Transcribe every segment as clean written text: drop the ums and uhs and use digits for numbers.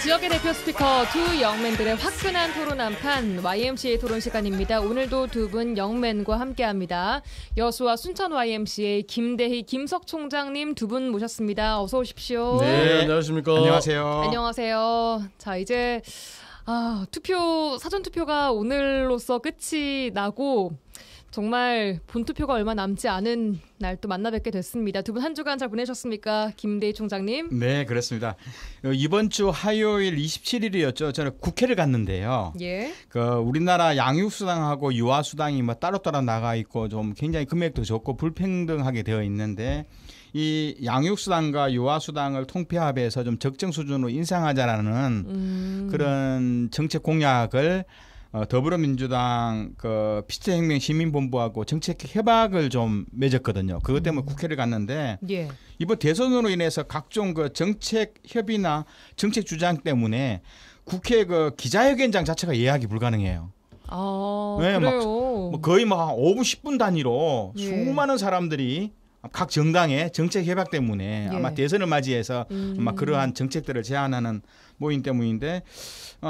지역의 대표 스피커 두 영맨들의 화끈한 토론 한판 YMCA 토론 시간입니다. 오늘도 두 분 영맨과 함께합니다. 여수와 순천 YMCA 김대희, 김석 총장님 두 분 모셨습니다. 어서 오십시오. 네, 안녕하십니까. 안녕하세요. 안녕하세요. 자, 이제 사전 투표가 오늘로써 끝이 나고 정말 본투표가 얼마 남지 않은 날 또 만나 뵙게 됐습니다. 두 분 한 주간 잘 보내셨습니까? 김대희 총장님. 네, 그렇습니다. 이번 주 화요일 27일이었죠. 저는 국회를 갔는데요. 예. 우리나라 양육수당하고 유아수당이 따로따로 나가 있고 좀 굉장히 금액도 적고 불평등하게 되어 있는데 이 양육수당과 유아수당을 통폐합해서 좀 적정 수준으로 인상하자라는 그런 정책 공약을 더불어민주당 피스트혁명 시민본부하고 정책 협약을 좀 맺었거든요. 그것 때문에 국회를 갔는데 예. 이번 대선으로 인해서 각종 정책 협의나 정책 주장 때문에 국회 기자회견장 자체가 예약이 불가능해요. 네, 그래요. 거의 한 5분 10분 단위로 예. 수많은 사람들이 각 정당의 정책 협약 때문에 예. 아마 대선을 맞이해서 아마 그러한 정책들을 제안하는 모임 때문인데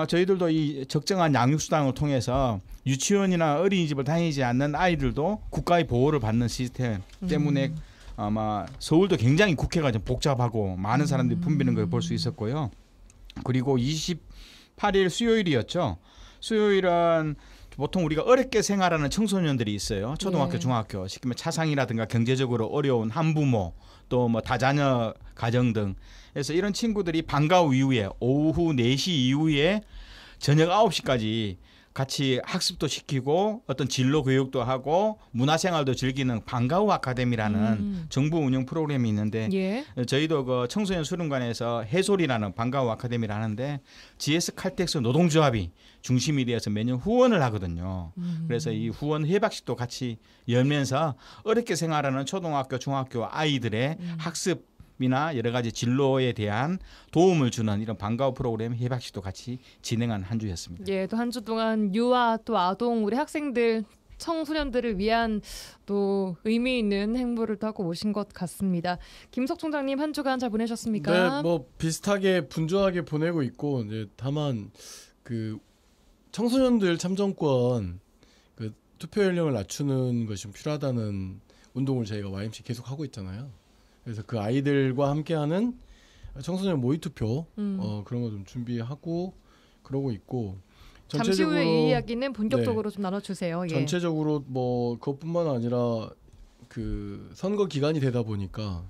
저희들도 이 적정한 양육수당을 통해서 유치원이나 어린이집을 다니지 않는 아이들도 국가의 보호를 받는 시스템 때문에 아마 서울도 굉장히 국회가 좀 복잡하고 많은 사람들이 붐비는 걸 볼 수 있었고요. 그리고 28일 수요일이었죠. 수요일은 보통 우리가 어렵게 생활하는 청소년들이 있어요. 초등학교, 예. 중학교, 시키면 차상이라든가 경제적으로 어려운 한부모, 또 다자녀 가정 등. 그래서 이런 친구들이 방과 후 이후에 오후 4시 이후에 저녁 9시까지 같이 학습도 시키고 어떤 진로 교육도 하고 문화생활도 즐기는 방과 후 아카데미라는 정부 운영 프로그램이 있는데 예. 저희도 청소년 수련관에서 해솔이라는 방과 후 아카데미를 하는데 GS 칼텍스 노동조합이 중심이 되어서 매년 후원을 하거든요. 그래서 이 후원 회박식도 같이 열면서 어렵게 생활하는 초등학교, 중학교 아이들의 학습 이나 여러 가지 진로에 대한 도움을 주는 이런 방과 후 프로그램 협약식도 같이 진행한 한 주였습니다. 예, 또 한 주 동안 유아 또 아동 우리 학생들 청소년들을 위한 또 의미 있는 행보를 또 하고 오신 것 같습니다. 김석 총장님 한 주간 잘 보내셨습니까? 네, 비슷하게 분주하게 보내고 있고 이제 다만 청소년들 참정권 투표 연령을 낮추는 것이 좀 필요하다는 운동을 저희가 YMC 계속 하고 있잖아요. 그래서 그 아이들과 함께하는 청소년 모의 투표 그런 거 좀 준비하고 그러고 있고 잠시 후에 이 이야기는 본격적으로 좀 나눠주세요. 예. 전체적으로 그것뿐만 아니라 선거 기간이 되다 보니까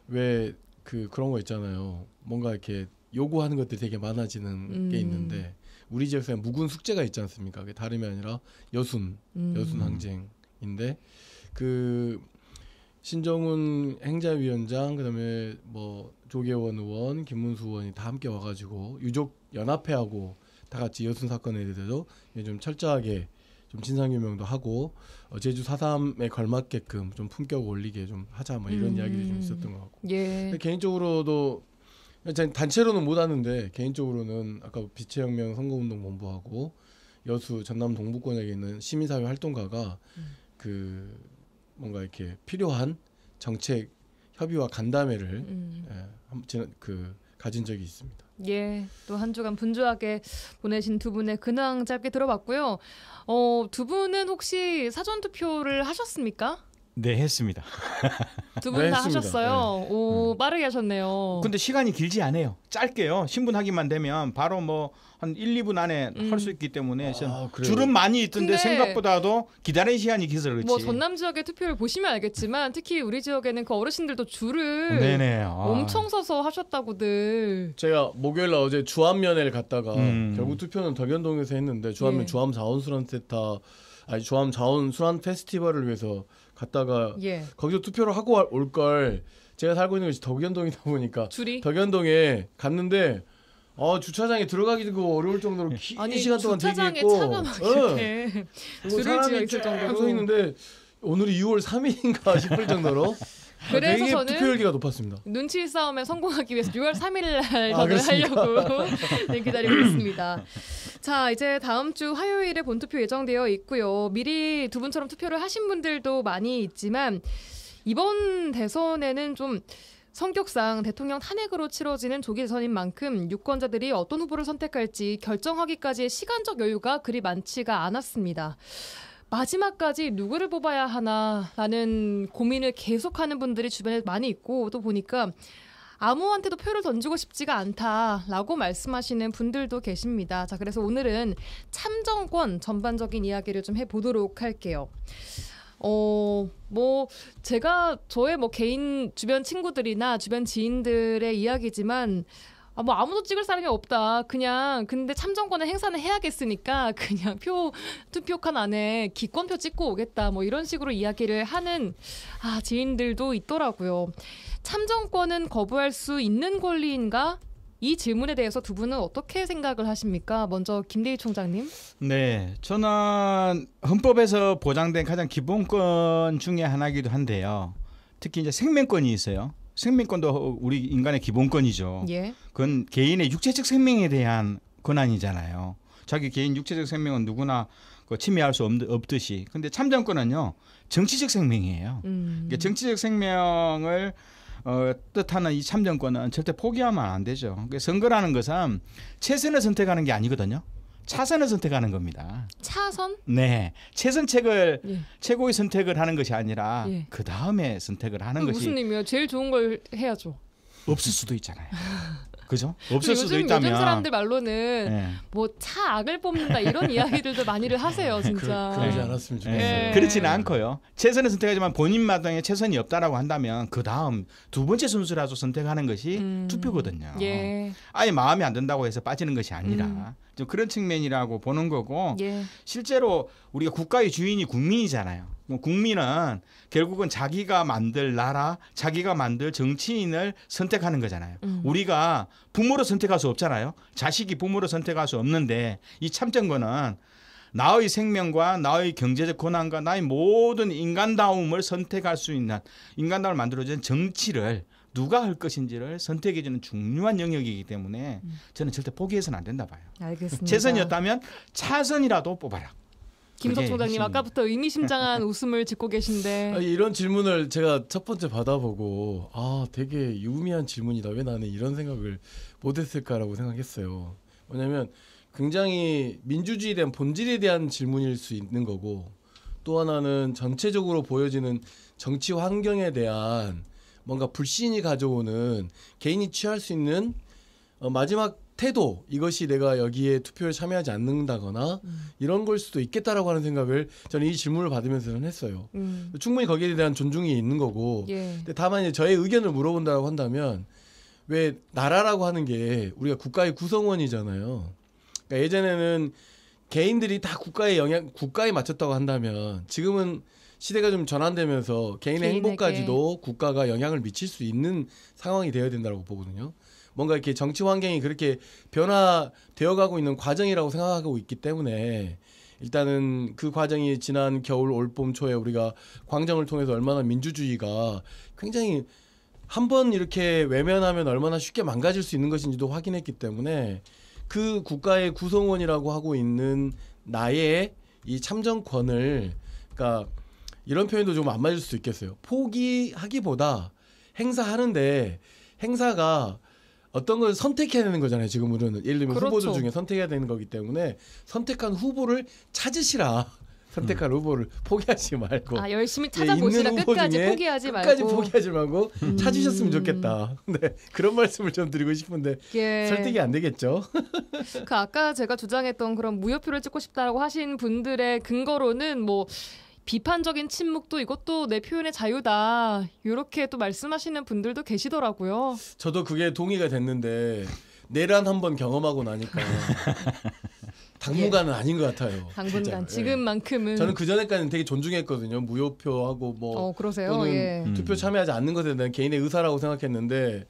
왜 그런 거 있잖아요. 뭔가 이렇게 요구하는 것들이 되게 많아지는 게 있는데 우리 지역에서 묵은 숙제가 있지 않습니까? 그게 다름이 아니라 여순 항쟁인데 신정훈 행자위원장 그다음에 조계원 의원, 김문수 의원이 다 함께 와가지고 유족 연합회하고 다 같이 여순 사건에 대해서 좀 철저하게 좀 진상규명도 하고 제주 4.3에 걸맞게끔 좀 품격 올리게 좀 하자 이런 이야기들이 좀 있었던 것 같고. 예. 개인적으로도 단체로는 못 하는데 개인적으로는 아까 빛의혁명 선거운동본부하고 여수 전남 동부권에 있는 시민사회 활동가가 뭔가 이렇게 필요한 정책 협의와 간담회를 가진 적이 있습니다. 예, 또 한 주간 분주하게 보내신 두 분의 근황 짧게 들어봤고요. 두 분은 혹시 사전 투표를 하셨습니까? 네, 했습니다. 두 분 다 하셨어요. 네. 오, 빠르게 하셨네요. 근데 시간이 길지 않아요. 짧게요. 신분하기만 되면 바로 한 1, 2분 안에 할 수 있기 때문에 줄은 많이 있던데 생각보다도 기다리는 시간이 길어서 그렇지. 전남 지역의 투표를 보시면 알겠지만 특히 우리 지역에는 그 어르신들도 줄을 네네. 엄청 서서 하셨다고들. 제가 목요일날 어제 주암면회를 갔다가 결국 투표는 덕연동에서 했는데 주암면 주암 자원 수란 페스티벌을 위해서 갔다가 거기서 투표를 하고 올 걸 제가 살고 있는 것이 덕연동이다 보니까 덕연동에 갔는데 주차장에 들어가기도 어려울 정도로 긴 시간 동안 대기했고 차가 막 이렇게 줄을 지어 있을 정도로 서 있는데 오늘이 6월 3일인가 싶을 정도로 그래서 되게 저는 투표율기가 높았습니다. 눈치 싸움에 성공하기 위해서 6월 3일 날 하려고 기다리고 있습니다. 자, 이제 다음 주 화요일에 본투표 예정되어 있고요. 미리 두 분처럼 투표를 하신 분들도 많이 있지만 이번 대선에는 좀 성격상 대통령 탄핵으로 치러지는 조기 대선인 만큼 유권자들이 어떤 후보를 선택할지 결정하기까지의 시간적 여유가 그리 많지가 않았습니다. 마지막까지 누구를 뽑아야 하나라는 고민을 계속하는 분들이 주변에 많이 있고 또 보니까 아무한테도 표를 던지고 싶지가 않다라고 말씀하시는 분들도 계십니다. 자, 그래서 오늘은 참정권 전반적인 이야기를 좀 해보도록 할게요. 뭐 제가 저의 뭐 개인 주변 친구들이나 주변 지인들의 이야기지만 뭐 아무도 찍을 사람이 없다. 그냥 근데 참정권의 행사는 해야겠으니까 그냥 투표칸 안에 기권표 찍고 오겠다. 뭐 이런 식으로 이야기를 하는 지인들도 있더라고요. 참정권은 거부할 수 있는 권리인가? 이 질문에 대해서 두 분은 어떻게 생각을 하십니까? 먼저 김대희 총장님. 네, 저는 헌법에서 보장된 가장 기본권 중에 하나이기도 한데요. 특히 이제 생명권이 있어요. 생명권도 우리 인간의 기본권이죠. 예. 그건 개인의 육체적 생명에 대한 권한이잖아요. 자기 개인 육체적 생명은 누구나 침해할 수 없듯이. 근데 참정권은요, 정치적 생명이에요. 그러니까 정치적 생명을 뜻하는 이 참정권은 절대 포기하면 안 되죠. 그러니까 선거라는 것은 최선을 선택하는 게 아니거든요. 차선을 선택하는 겁니다. 차선? 네, 최선책을 최고의 선택을 하는 것이 아니라 그 다음에 선택을 하는 것이 무슨 의미예요? 제일 좋은 걸 해야죠. 없을 수도 있잖아요. 그죠? 없을 수도 있다면 요즘 사람들 말로는 뭐 차악을 뽑는다 이런 이야기들도 많이를 하세요, 진짜. 그러지 않았으면 좋겠어요. 그렇지는 않고요. 최선을 선택하지만 본인 마당에 최선이 없다라고 한다면 그 다음 두 번째 순서라도 선택하는 것이 투표거든요. 아예 마음에 안 든다고 해서 빠지는 것이 아니라 좀 그런 측면이라고 보는 거고 실제로 우리가 국가의 주인이 국민이잖아요. 국민은 결국은 자기가 만들 나라, 자기가 만들 정치인을 선택하는 거잖아요. 우리가 부모로 선택할 수 없잖아요. 자식이 부모로 선택할 수 없는데 이 참정권은 나의 생명과 나의 경제적 권한과 나의 모든 인간다움을 선택할 수 있는 인간다움을 만들어준 정치를 누가 할 것인지를 선택해주는 중요한 영역이기 때문에 저는 절대 포기해서는 안 된다 봐요. 알겠습니다. 최선이었다면 차선이라도 뽑아라. 김석 총장님 아까부터 의미심장한 웃음을 짓고 계신데 이런 질문을 제가 첫 번째 받아보고 되게 유미한 질문이다. 왜 나는 이런 생각을 못했을까라고 생각했어요. 왜냐하면 굉장히 민주주의에 대한 본질에 대한 질문일 수 있는 거고 또 하나는 전체적으로 보여지는 정치 환경에 대한 뭔가 불신이 가져오는 개인이 취할 수 있는 마지막 태도 이것이 내가 여기에 투표에 참여하지 않는다거나 이런 걸 수도 있겠다라고 하는 생각을 저는 이 질문을 받으면서는 했어요. 충분히 거기에 대한 존중이 있는 거고 근데 다만 이제 저의 의견을 물어본다고 한다면 왜 나라라고 하는 게 우리가 국가의 구성원이잖아요. 그러니까 예전에는 개인들이 다 국가에 맞췄다고 한다면 지금은 시대가 좀 전환되면서 개인의 행복까지도 국가가 영향을 미칠 수 있는 상황이 되어야 된다고 보거든요. 뭔가 이렇게 정치 환경이 그렇게 변화되어 가고 있는 과정이라고 생각하고 있기 때문에 일단은 그 과정이 지난 겨울 올봄 초에 우리가 광정을 통해서 얼마나 민주주의가 굉장히 한번 이렇게 외면하면 얼마나 쉽게 망가질 수 있는 것인지도 확인했기 때문에 그 국가의 구성원이라고 하고 있는 나의 이 참정권을 그러니까 이런 표현도 좀 안 맞을 수 있겠어요. 포기하기보다 행사하는데 행사가 어떤 걸 선택해야 되는 거잖아요. 지금 우리는 예를 들면 후보들 중에 선택해야 되는 거기 때문에 선택한 후보를 찾으시라. 선택한 후보를 포기하지 말고 열심히 찾아보시라. 끝까지 포기하지 말고 찾으셨으면 좋겠다. 네, 그런 말씀을 좀 드리고 싶은데 설득이 안 되겠죠. 그 아까 제가 주장했던 그런 무효표를 찍고 싶다라고 하신 분들의 근거로는 뭐 비판적인 침묵도 이것도 내 표현의 자유다 이렇게 또 말씀하시는 분들도 계시더라고요. 저도 그게 동의가 됐는데 내란 한번 경험하고 나니까 당분간은 아닌 것 같아요. 당분간 지금만큼은 저는 그 전에까지는 되게 존중했거든요. 무효표하고 뭐 그러세요? 또는 투표 참여하지 않는 것에 대한 개인의 의사라고 생각했는데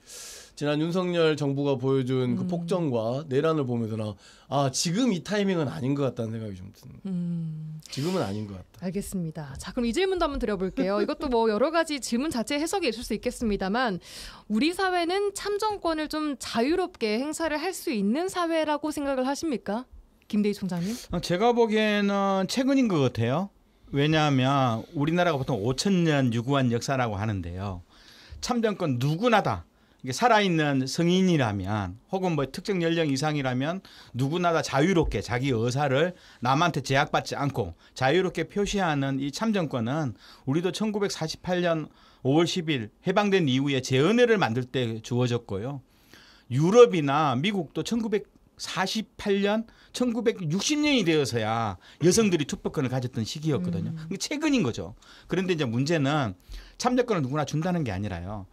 지난 윤석열 정부가 보여준 그 폭정과 내란을 보면서 지금 이 타이밍은 아닌 것 같다는 생각이 좀 드는. 지금은 아닌 것 같다. 알겠습니다. 자, 그럼 이 질문도 한번 드려볼게요. 이것도 뭐 여러 가지 질문 자체 해석이 있을 수 있겠습니다만 우리 사회는 참정권을 좀 자유롭게 행사를 할 수 있는 사회라고 생각을 하십니까? 김대희 총장님? 제가 보기에는 최근인 것 같아요. 왜냐하면 우리나라가 보통 5,000년 유구한 역사라고 하는데요. 참정권 누구나다. 이게 살아있는 성인이라면 혹은 뭐 특정 연령 이상이라면 누구나 다 자유롭게 자기 의사를 남한테 제약받지 않고 자유롭게 표시하는 이 참정권은 우리도 1948년 5월 10일 해방된 이후에 재헌회를 만들 때 주어졌고요. 유럽이나 미국도 1948년 1960년이 되어서야 여성들이 투표권을 가졌던 시기였거든요. 최근인 거죠. 그런데 이제 문제는 참정권을 누구나 준다는 게 아니라요.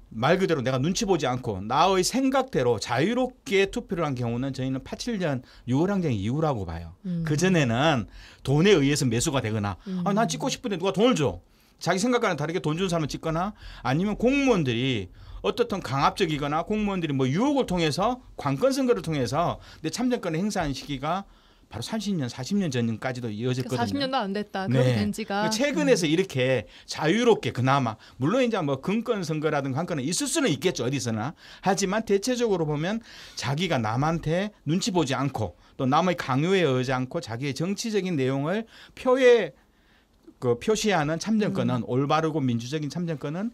말 그대로 내가 눈치 보지 않고 나의 생각대로 자유롭게 투표를 한 경우는 저희는 87년 6월 항쟁 이후라고 봐요. 그전에는 돈에 의해서 매수가 되거나 난 찍고 싶은데 누가 돈을 줘. 자기 생각과는 다르게 돈 준 사람을 찍거나 아니면 공무원들이 어떻든 강압적이거나 공무원들이 뭐 유혹을 통해서 관건 선거를 통해서 내 참정권을 행사한 시기가 바로 30년, 40년 전까지도 이어졌거든요. 40년도 안 됐다. 그렇게 된 지가. 최근에서 이렇게 자유롭게 그나마 물론 이제 뭐 금권 선거라든가 관건은 있을 수는 있겠죠. 어디서나. 하지만 대체적으로 보면 자기가 남한테 눈치 보지 않고 또 남의 강요에 의지 않고 자기의 정치적인 내용을 표시하는 참정권은 올바르고 민주적인 참정권은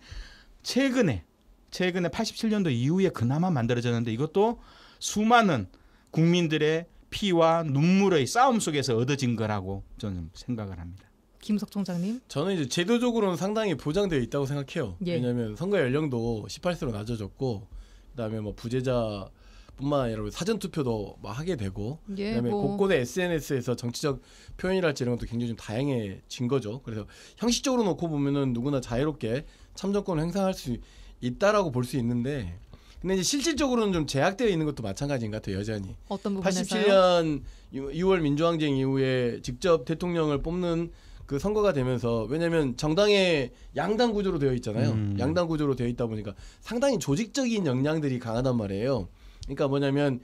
최근에 87년도 이후에 그나마 만들어졌는데 이것도 수많은 국민들의 피와 눈물의 싸움 속에서 얻어진 거라고 저는 생각을 합니다. 김석 총장님. 저는 이제 제도적으로는 상당히 보장되어 있다고 생각해요. 예. 왜냐하면 선거 연령도 18세로 낮아졌고 그다음에 뭐 부재자뿐만 아니라 사전 투표도 막 하게 되고 예, 그다음에 곳곳에 SNS에서 정치적 표현이랄지 이런 것도 굉장히 좀 다양해진 거죠. 그래서 형식적으로 놓고 보면은 누구나 자유롭게 참정권을 행사할 수 있다라고 볼 수 있는데. 근데 이제 실질적으로는 좀 제약되어 있는 것도 마찬가지인 것 같아요. 여전히. 어떤 부분에서요? 87년 6월 민주항쟁 이후에 직접 대통령을 뽑는 그 선거가 되면서 왜냐하면 정당의 양당 구조로 되어 있잖아요. 양당 구조로 되어 있다 보니까 상당히 조직적인 역량들이 강하단 말이에요. 그러니까 뭐냐면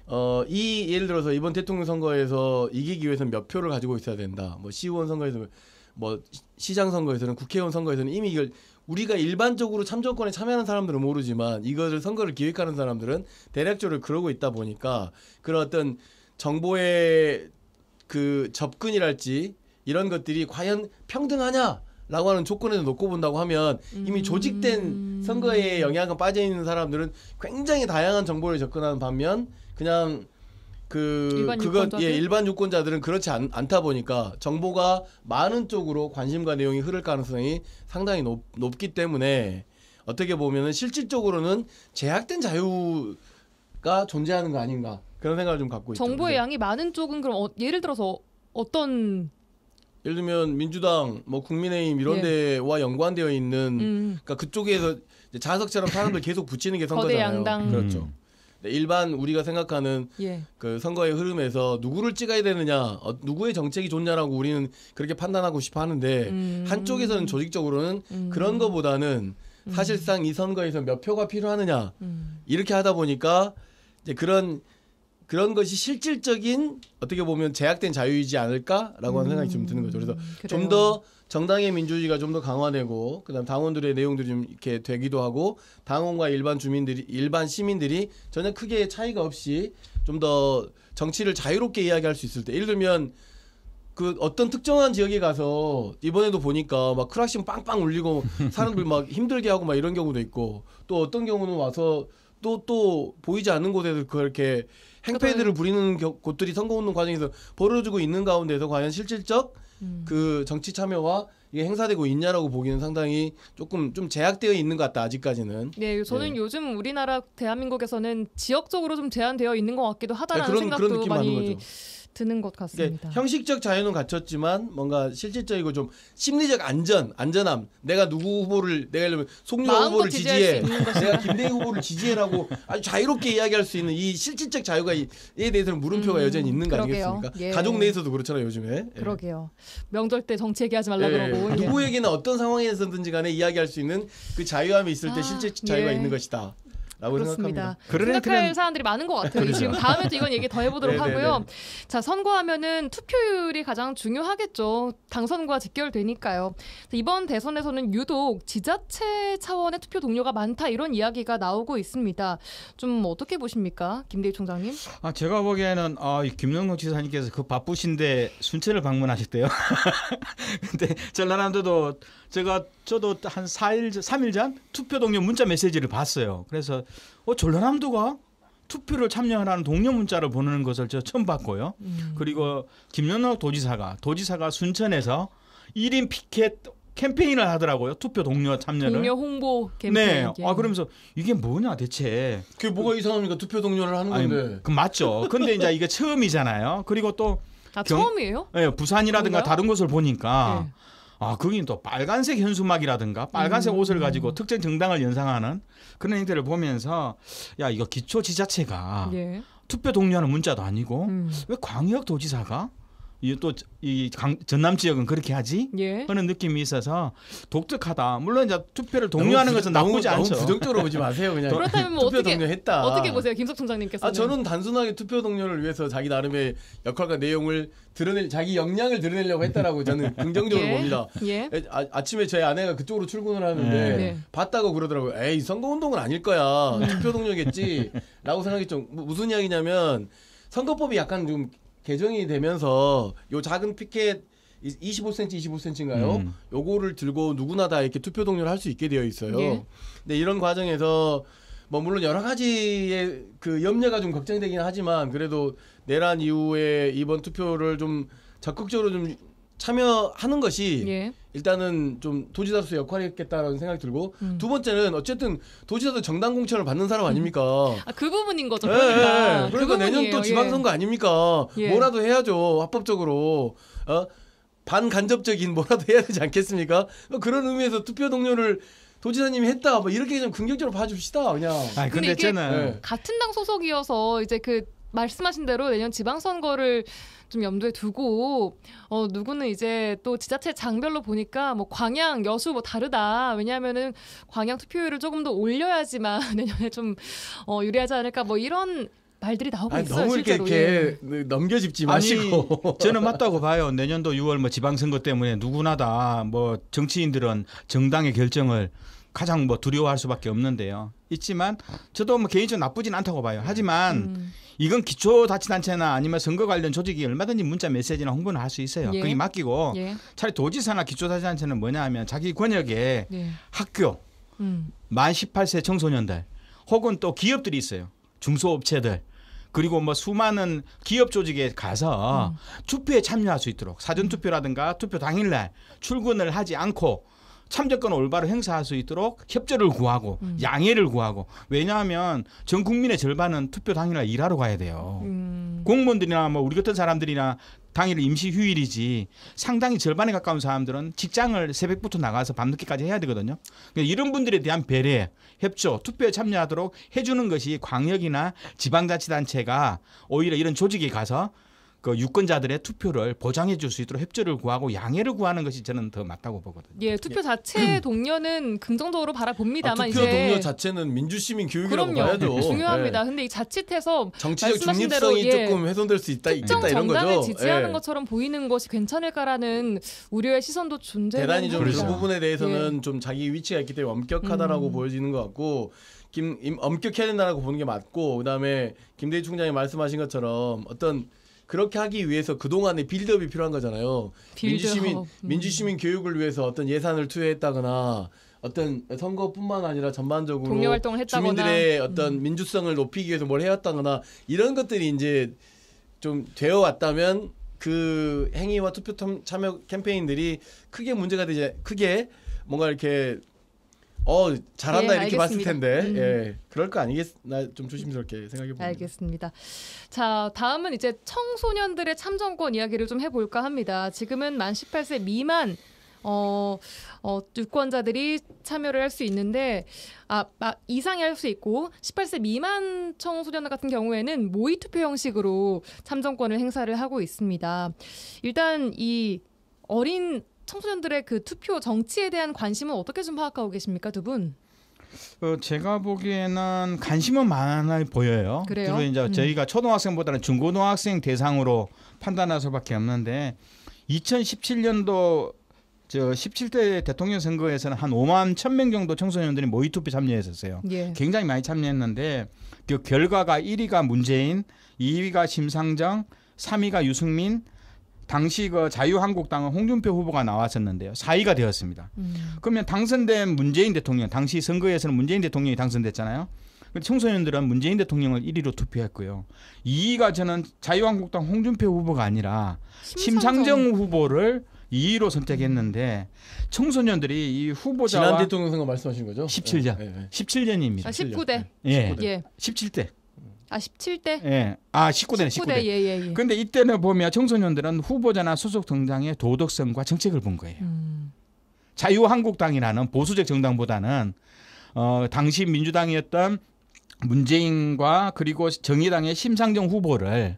예를 들어서 이번 대통령 선거에서 이기기 위해서는 몇 표를 가지고 있어야 된다. 뭐 시의원 선거에서 뭐 시장 선거에서는 국회의원 선거에서는 이미 이걸 우리가 일반적으로 참정권에 참여하는 사람들은 모르지만 이것을 선거를 기획하는 사람들은 대략적으로 그러고 있다 보니까 그런 어떤 정보의 그 접근이랄지 이런 것들이 과연 평등하냐라고 하는 조건에서 놓고 본다고 하면 이미 조직된 선거에 영향을 빠져 있는 사람들은 굉장히 다양한 정보를 접근하는 반면 그냥 일반 유권자들은 그렇지 않다 보니까 정보가 많은 쪽으로 관심과 내용이 흐를 가능성이 상당히 높기 때문에 어떻게 보면은 실질적으로는 제약된 자유가 존재하는 거 아닌가 그런 생각을 좀 갖고 있죠. 정보의 양이 많은 쪽은 그럼 예를 들어서 어떤 예를 들면 민주당, 뭐 국민의힘 이런 데와 연관되어 있는 그러니까 그쪽에서 이제 자석처럼 사람들 계속 붙이는 게 선거잖아요. 거대 양당. 그렇죠. 일반 우리가 생각하는 그 선거의 흐름에서 누구를 찍어야 되느냐, 누구의 정책이 좋냐라고 우리는 그렇게 판단하고 싶어 하는데 한쪽에서는 조직적으로는 그런 거보다는 사실상 이 선거에서 몇 표가 필요하느냐 이렇게 하다 보니까 이제 그런 것이 실질적인 어떻게 보면 제약된 자유이지 않을까라고 하는 생각이 좀 드는 거죠. 그래서 좀 더 정당의 민주주의가 좀 더 강화되고 그다음 당원들의 내용들이 좀 이렇게 되기도 하고 당원과 일반 시민들이 전혀 크게 차이가 없이 좀 더 정치를 자유롭게 이야기할 수 있을 때 예를 들면 그 어떤 특정한 지역에 가서 이번에도 보니까 막 크락신 빵빵 울리고 사람들 막 힘들게 하고 막 이런 경우도 있고 또 어떤 경우는 와서 또 보이지 않는 곳에서 그렇게 행패들을 부리는 곳들이 선거운동 과정에서 벌어지고 있는 가운데서 과연 실질적 그 정치 참여와 이게 행사되고 있냐라고 보기는 상당히 조금 좀 제약되어 있는 것 같다 아직까지는. 네, 저는 요즘 우리나라 대한민국에서는 지역적으로 좀 제한되어 있는 것 같기도 하다라는 생각도 그런 많이 드는 것 같습니다. 그러니까 형식적 자유는 갖췄지만 뭔가 실질적이고 좀 심리적 안전함. 내가 누구 후보를 내가 예를 들면 송유아 후보를 지지해. 내가 김대희 후보를 지지해라고 아주 자유롭게 이야기할 수 있는 이 실질적 자유가에 대해서는 물음표가 여전히 있는 거 아니겠습니까? 예. 가족 내에서도 그렇잖아요 요즘에. 그러게요. 명절 때 정치 얘기하지 말라 그러고. 누구에게나 어떤 상황에서든지 간에 이야기할 수 있는 그 자유함이 있을 때 실제 자유가 있는 것이다. 라고 생각합니다. 생각할 사람들이 많은 것 같아요. 그렇죠. 지금 다음에도 이건 얘기 더 해보도록 하고요. 자, 선거하면은 투표율이 가장 중요하겠죠. 당선과 직결되니까요. 이번 대선에서는 유독 지자체 차원의 투표 동료가 많다 이런 이야기가 나오고 있습니다. 좀 어떻게 보십니까, 김대희 총장님? 제가 보기에는 김영록 지사님께서 그 바쁘신데 순천을 방문하셨대요. 근데 전라남도도 저도 한 3일 전 투표 동료 문자 메시지를 봤어요. 그래서 전라남도가 투표를 참여하라는 동료 문자를 보내는 것을 저 처음 봤고요. 그리고 김연호 도지사가 순천에서 1인 피켓 캠페인을 하더라고요. 투표 동료 참여를. 동료 홍보 캠페인. 네. 그러면서 이게 뭐냐 대체. 그게 뭐가 이상합니까? 투표 동료를 하는 건데. 그 맞죠. 근데 이제 이게 처음이잖아요. 그리고 또 처음이에요? 네, 부산이라든가 그런가요? 다른 곳을 보니까 네. 거긴 또 빨간색 현수막이라든가 빨간색 옷을 가지고 특정 정당을 연상하는 그런 행태를 보면서 야 이거 기초지자체가 예. 투표 동료하는 문자도 아니고 왜 광역도지사가 이 전남 지역은 그렇게 하지? 예. 하는 느낌이 있어서 독특하다. 물론 이제 투표를 동료하는 것은 나쁘지 않죠. 너무 부정적으로 보지 마세요. 그냥 그렇다면 뭐 투표 동료 했다. 어떻게 보세요, 김석 총장님께서는? 저는 단순하게 투표 동료를 위해서 자기 나름의 역할과 내용을 자기 역량을 드러내려고 했다라고 저는 긍정적으로 예. 봅니다. 예. 아침에 저희 아내가 그쪽으로 출근을 하는데 네. 봤다고 그러더라고요. 에이 선거운동은 아닐 거야. 투표 동료겠지. 라고 생각했죠. 무슨 이야기냐면 선거법이 약간 좀 개정이 되면서 요 작은 피켓 25cm인가요? 요거를 들고 누구나 다 이렇게 투표 동료를 할 수 있게 되어 있어요. 예. 근데 이런 과정에서 뭐 물론 여러 가지의 그 염려가 좀 걱정되긴 하지만 그래도 내란 이후에 이번 투표를 좀 적극적으로 좀 참여하는 것이 예. 일단은 좀 도지사로서 역할이겠다라는 생각이 들고 두 번째는 어쨌든 도지사도 정당 공천을 받는 사람 아닙니까? 그 부분인 거죠. 예, 그러니까. 예. 그러니까 내년 또 지방선거 아닙니까? 예. 뭐라도 해야죠. 합법적으로. 반간접적인 뭐라도 해야 되지 않겠습니까? 그런 의미에서 투표 동료를 도지사님이 했다. 뭐 이렇게 좀 긍정적으로 봐줍시다. 그냥. 근데 저는 같은 당 소속이어서 이제 그 말씀하신 대로 내년 지방선거를 좀 염두에 두고 누구는 이제 또 지자체 장별로 보니까 뭐 광양, 여수 뭐 다르다. 왜냐하면은 광양 투표율을 조금 더 올려야지만 내년에 좀 유리하지 않을까 뭐 이런 말들이 나오고 있어요. 너무 실제로. 이렇게 넘겨짚지 마시고. 저는 맞다고 봐요. 내년도 6월 뭐 지방선거 때문에 누구나 다 뭐 정치인들은 정당의 결정을 가장 뭐 두려워할 수밖에 없는데요. 있지만 저도 뭐 개인적으로 나쁘진 않다고 봐요. 하지만 이건 기초자치단체나 아니면 선거 관련 조직이 얼마든지 문자 메시지나 홍보는 할 수 있어요. 예. 그게 맡기고 예. 차라리 도지사나 기초자치단체는 뭐냐 하면 자기 권역에 예. 학교, 만 18세 청소년들 혹은 또 기업들이 있어요. 중소업체들. 그리고 뭐 수많은 기업 조직에 가서 투표에 참여할 수 있도록 사전투표라든가 투표 당일날 출근을 하지 않고 참여권을 올바로 행사할 수 있도록 협조를 구하고 양해를 구하고 왜냐하면 전 국민의 절반은 투표 당일날 일하러 가야 돼요. 공무원들이나 뭐 우리 같은 사람들이나 당일 임시 휴일이지 상당히 절반에 가까운 사람들은 직장을 새벽부터 나가서 밤늦게까지 해야 되거든요. 그러니까 이런 분들에 대한 배려, 협조, 투표에 참여하도록 해주는 것이 광역이나 지방자치단체가 오히려 이런 조직에 가서 그 유권자들의 투표를 보장해 줄 수 있도록 협조를 구하고 양해를 구하는 것이 저는 더 맞다고 보거든요. 예, 투표 자체 동료는 긍정적으로 바라봅니다만 투표 이제 동료 자체는 민주시민 교육이라고 그럼요. 봐야죠. 중요합니다. 예. 근데 이 자칫해서 정치적 말씀하신 중립성이 대로, 조금 훼손될 수 있다 특정 이런 정당을 거죠. 지지하는 예. 것처럼 보이는 것이 괜찮을까라는 우려의 시선도 존재합니다. 대단히 좀 그 그렇죠. 부분에 대해서는 좀 자기 위치가 있기 때문에 엄격하다라고 보여지는 것 같고 엄격해야 된다라고 보는 게 맞고 그다음에 김대희 총장이 말씀하신 것처럼 어떤 그렇게 하기 위해서 그동안의 빌드업이 필요한 거잖아요. 민주시민 교육을 위해서 어떤 예산을 투여했다거나 어떤 선거뿐만 아니라 전반적으로 동료 활동을 했다거나 주민들의 어떤 민주성을 높이기 위해서 뭘 해왔다거나 이런 것들이 이제 좀 되어 왔다면 그 행위와 투표 참여 캠페인들이 크게 문제가 되지 크게 뭔가 이렇게 잘한다 예, 이렇게 봤을 알겠습니다. 텐데 예, 그럴 거 아니겠나 좀 조심스럽게 생각해 봅니다. 알겠습니다. 자, 다음은 이제 청소년들의 참정권 이야기를 좀 해볼까 합니다. 지금은 만 18세 미만 유권자들이 참여를 할 수 있는데 이상이 할 수 있고 18세 미만 청소년들 같은 경우에는 모의 투표 형식으로 참정권을 행사를 하고 있습니다. 일단 이 어린 청소년들의 그 투표 정치에 대한 관심은 어떻게 좀 파악하고 계십니까, 두 분? 제가 보기에는 관심은 많아 보여요. 그래요? 그리고 이제 저희가 초등학생보다는 중고등학생 대상으로 판단할 수밖에 없는데 2017년도 17대 대통령 선거에서는 한 5만 1,000명 정도 청소년들이 모의 투표 참여했었어요. 예. 굉장히 많이 참여했는데 그 결과가 1위가 문재인, 2위가 심상정, 3위가 유승민, 당시 그 자유한국당은 홍준표 후보가 나왔었는데요. 4위가 되었습니다. 그러면 당선된 문재인 대통령, 당시 선거에서는 문재인 대통령이 당선됐잖아요. 청소년들은 문재인 대통령을 1위로 투표했고요. 2위가 저는 자유한국당 홍준표 후보가 아니라 심상정 후보를 2위로 선택했는데 청소년들이 이 후보자와 지난 대통령 선거 말씀하시는 거죠? 17년. 네. 17년입니다. 19대. 예. 19대. 예. 17대. 17대. 예. 19대네. 19대. 예. 근데 이때는 보면 청소년들은 후보자나 소속 정당의 도덕성과 정책을 본 거예요. 자유한국당이라는 보수적 정당보다는 당시 민주당이었던 문재인과 그리고 정의당의 심상정 후보를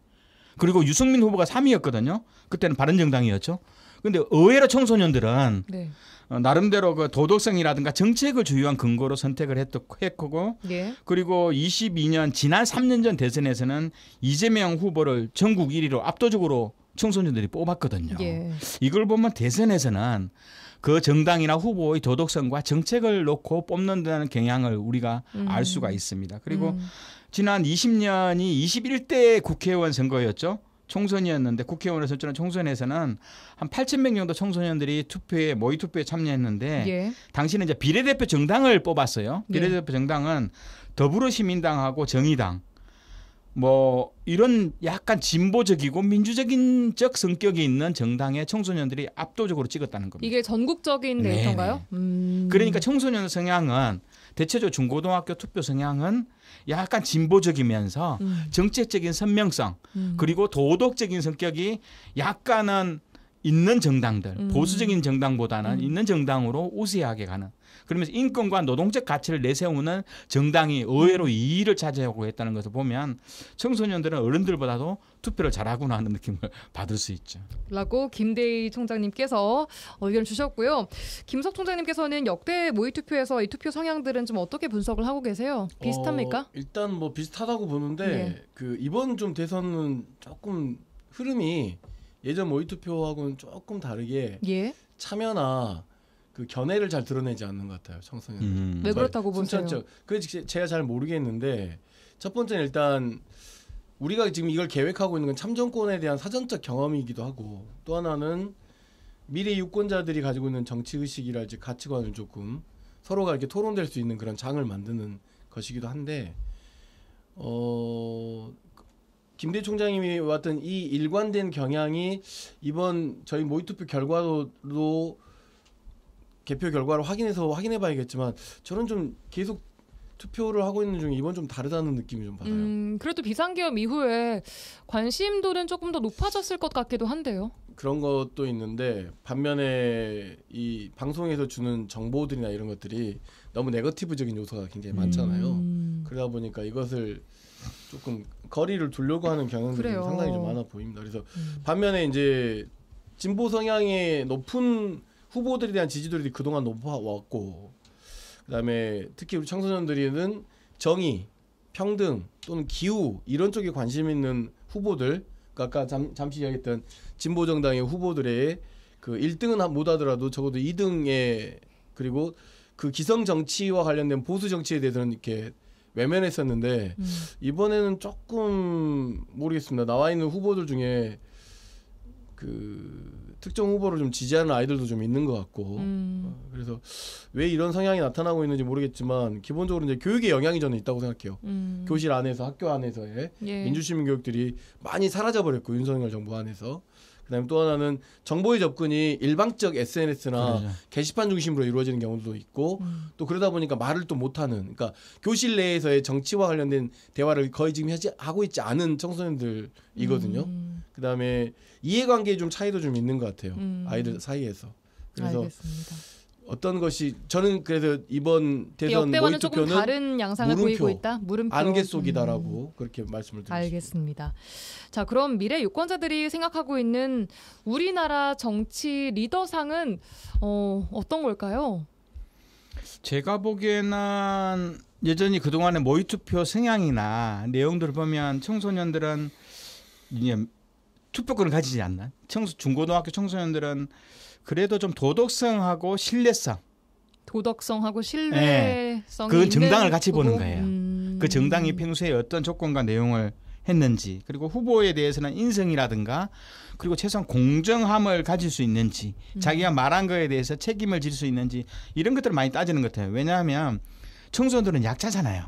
그리고 유승민 후보가 3위였거든요. 그때는 바른정당이었죠. 근데 의외로 청소년들은 네. 나름대로 그 도덕성이라든가 정책을 주요한 근거로 선택을 했고 예. 그리고 22년 지난 3년 전 대선에서는 이재명 후보를 전국 1위로 압도적으로 청소년들이 뽑았거든요. 예. 이걸 보면 대선에서는 그 정당이나 후보의 도덕성과 정책을 놓고 뽑는다는 경향을 우리가 알 수가 있습니다. 그리고 지난 20년이 21대 국회의원 선거였죠. 총선이었는데 국회의원을 선출한 총선에서는 한 8,000명 정도 청소년들이 모의 투표에 참여했는데 예. 당시는 이제 비례대표 정당을 뽑았어요. 예. 비례대표 정당은 더불어시민당하고 정의당 뭐 이런 약간 진보적이고 민주적인 적 성격이 있는 정당의 청소년들이 압도적으로 찍었다는 겁니다. 이게 전국적인 데이터인가요? 그러니까 청소년 성향은 대체적으로 중고등학교 투표 성향은 약간 진보적이면서 정책적인 선명성 그리고 도덕적인 성격이 약간은 있는 정당들 보수적인 정당보다는 있는 정당으로 우세하게 가는 그러면서 인권과 노동적 가치를 내세우는 정당이 의외로 2위를 차지하고 있다는 것을 보면 청소년들은 어른들보다도 투표를 잘하구나 하는 느낌을 받을 수 있죠. 라고 김대희 총장님께서 의견 주셨고요. 김석 총장님께서는 역대 모의투표에서 이 투표 성향들은 좀 어떻게 분석을 하고 계세요? 비슷합니까? 일단 뭐 비슷하다고 보는데 네. 그 이번 좀 대선은 조금 흐름이 예전 모의투표하고는 조금 다르게 예. 참여나 그 견해를 잘 드러내지 않는 것 같아요. 청소년들. 왜 그렇다고 보세요? 그래서 제가 잘 모르겠는데 첫 번째는 일단 우리가 지금 이걸 계획하고 있는 건 참정권에 대한 사전적 경험이기도 하고 또 하나는 미래 유권자들이 가지고 있는 정치 의식이랄지 가치관을 조금 서로가 이렇게 토론될 수 있는 그런 장을 만드는 것이기도 한데 김대희 총장님이 왔던 이 일관된 경향이 이번 저희 모의투표 결과로 개표 결과를 확인해봐야겠지만 저는 좀 계속 투표를 하고 있는 중에 이번 좀 다르다는 느낌이 좀 받아요. 그래도 비상계엄 이후에 관심도는 조금 더 높아졌을 것 같기도 한데요. 그런 것도 있는데 반면에 이 방송에서 주는 정보들이나 이런 것들이 너무 네거티브적인 요소가 굉장히 많잖아요. 그러다 보니까 이것을 조금 거리를 두려고 하는 경향들이 상당히 좀 많아 보입니다. 그래서 반면에 이제 진보 성향의 높은 후보들에 대한 지지도들이 그동안 높아왔고 그다음에 특히 우리 청소년들은 정의, 평등 또는 기후 이런 쪽에 관심 있는 후보들 아까 잠시 이야기했던 진보 정당의 후보들의 그 1등은 못 하더라도 적어도 2등에 그리고 그 기성 정치와 관련된 보수 정치에 대해서는 이렇게 외면했었는데 이번에는 조금 모르겠습니다. 나와 있는 후보들 중에 그 특정 후보를 좀 지지하는 아이들도 좀 있는 것 같고 그래서 왜 이런 성향이 나타나고 있는지 모르겠지만 기본적으로 이제 교육의 영향이 저는 있다고 생각해요. 교실 안에서 학교 안에서의 민주시민 교육들이 많이 사라져버렸고 윤석열 정부 안에서 그다음에 또 하나는 정보의 접근이 일방적 SNS나 그렇죠. 게시판 중심으로 이루어지는 경우도 있고 또 그러다 보니까 말을 또 못하는 그러니까 교실 내에서의 정치와 관련된 대화를 거의 지금 하고 있지 않은 청소년들이거든요. 그다음에 이해관계에 좀 차이도 좀 있는 것 같아요. 아이들 사이에서. 그래서 알겠습니다. 어떤 것이 저는 그래서 이번 대선 역대와는 조금 모의투표는 다른 양상을 보이고 있다. 물음표. 안개 속이다라고 그렇게 말씀을 드리겠습니다. 알겠습니다. 자, 그럼 미래 유권자들이 생각하고 있는 우리나라 정치 리더상은 어떤 걸까요? 제가 보기에는 여전히 그동안의 모의투표 성향이나 내용들을 보면 청소년들은 이제 투표권을 가지지 않는 중고등학교 청소년들은 그래도 좀 도덕성하고 신뢰성. 도덕성하고 신뢰성이 그 정당을 같이 후보? 보는 거예요. 그 정당이 평소에 어떤 조건과 내용을 했는지, 그리고 후보에 대해서는 인성이라든가 그리고 최소한 공정함을 가질 수 있는지, 자기가 말한 거에 대해서 책임을 질 수 있는지, 이런 것들을 많이 따지는 것 같아요. 왜냐하면 청소년들은 약자잖아요.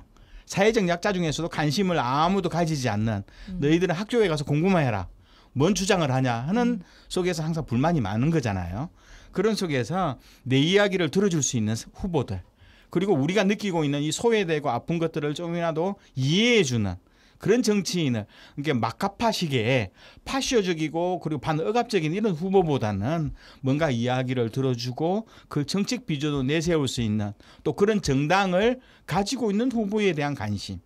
사회적 약자 중에서도 관심을 아무도 가지지 않는, 너희들은 학교에 가서 공부만 해라, 뭔 주장을 하냐 하는 속에서 항상 불만이 많은 거잖아요. 그런 속에서 내 이야기를 들어줄 수 있는 후보들, 그리고 우리가 느끼고 있는 이 소외되고 아픈 것들을 조금이라도 이해해주는 그런 정치인을, 그러니까 막가파식의 파쇼적이고 그리고 반억압적인 이런 후보보다는 뭔가 이야기를 들어주고 그 정책 비전도 내세울 수 있는 또 그런 정당을 가지고 있는 후보에 대한 관심.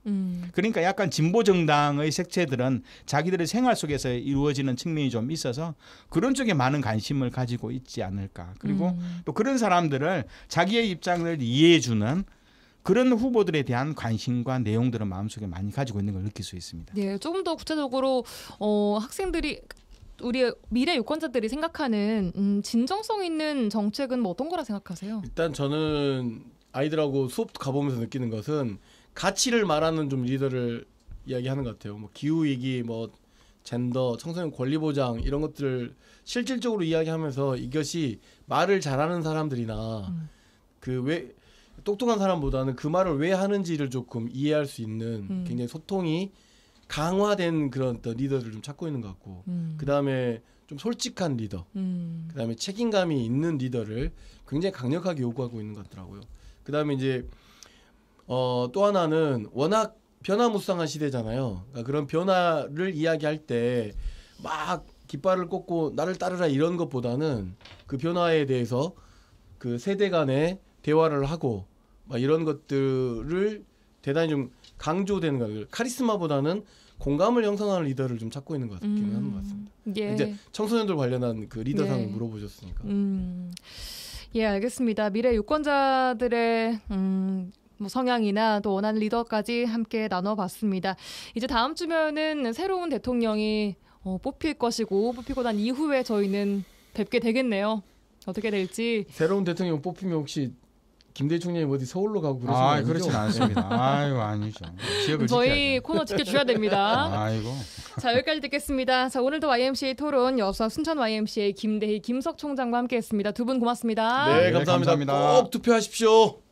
그러니까 약간 진보 정당의 색채들은 자기들의 생활 속에서 이루어지는 측면이 좀 있어서 그런 쪽에 많은 관심을 가지고 있지 않을까. 그리고 또 그런 사람들을 자기의 입장을 이해해주는 그런 후보들에 대한 관심과 내용들을 마음속에 많이 가지고 있는 걸 느낄 수 있습니다. 네, 조금 더 구체적으로 학생들이, 우리 미래 유권자들이 생각하는 진정성 있는 정책은 뭐 어떤 거라 생각하세요? 일단 저는 아이들하고 수업 가보면서 느끼는 것은 가치를 말하는 좀 리더를 이야기하는 것 같아요. 뭐 기후 위기, 뭐 젠더, 청소년 권리 보장 이런 것들을 실질적으로 이야기하면서 이것이 말을 잘하는 사람들이나 그 왜 똑똑한 사람보다는 그 말을 왜 하는지를 조금 이해할 수 있는 굉장히 소통이 강화된 그런 어떤 리더를 좀 찾고 있는 것 같고, 그 다음에 좀 솔직한 리더, 그 다음에 책임감이 있는 리더를 굉장히 강력하게 요구하고 있는 것 같더라고요. 그 다음에 이제 또 하나는 워낙 변화무쌍한 시대잖아요. 그러니까 그런 변화를 이야기할 때 막 깃발을 꽂고 나를 따르라 이런 것보다는 그 변화에 대해서 그 세대 간의 대화를 하고 막 이런 것들을 대단히 좀 강조되는 것 같아요. 카리스마보다는 공감을 형성하는 리더를 좀 찾고 있는 것 같기는 하는 것 같습니다. 예. 이제 청소년들 관련한 그 리더상을 물어보셨으니까. 예, 알겠습니다. 미래 유권자들의 뭐 성향이나 또 원하는 리더까지 함께 나눠봤습니다. 이제 다음 주면은 새로운 대통령이 뽑힐 것이고, 뽑히고 난 이후에 저희는 뵙게 되겠네요. 어떻게 될지. 새로운 대통령 뽑히면 혹시 김대중 총장님 어디 서울로 가고 그러시는 거 아니죠? 그렇진 않습니다. 아이고, 아니죠. 지역을 저희 지켜야죠. 코너 지켜주셔야 됩니다. 아이고. 자, 여기까지 듣겠습니다. 자, 오늘도 YMCA 토론 여수 순천 YMCA 김대희 김석 총장과 함께했습니다. 두 분 고맙습니다. 네, 감사합니다. 꼭 투표하십시오.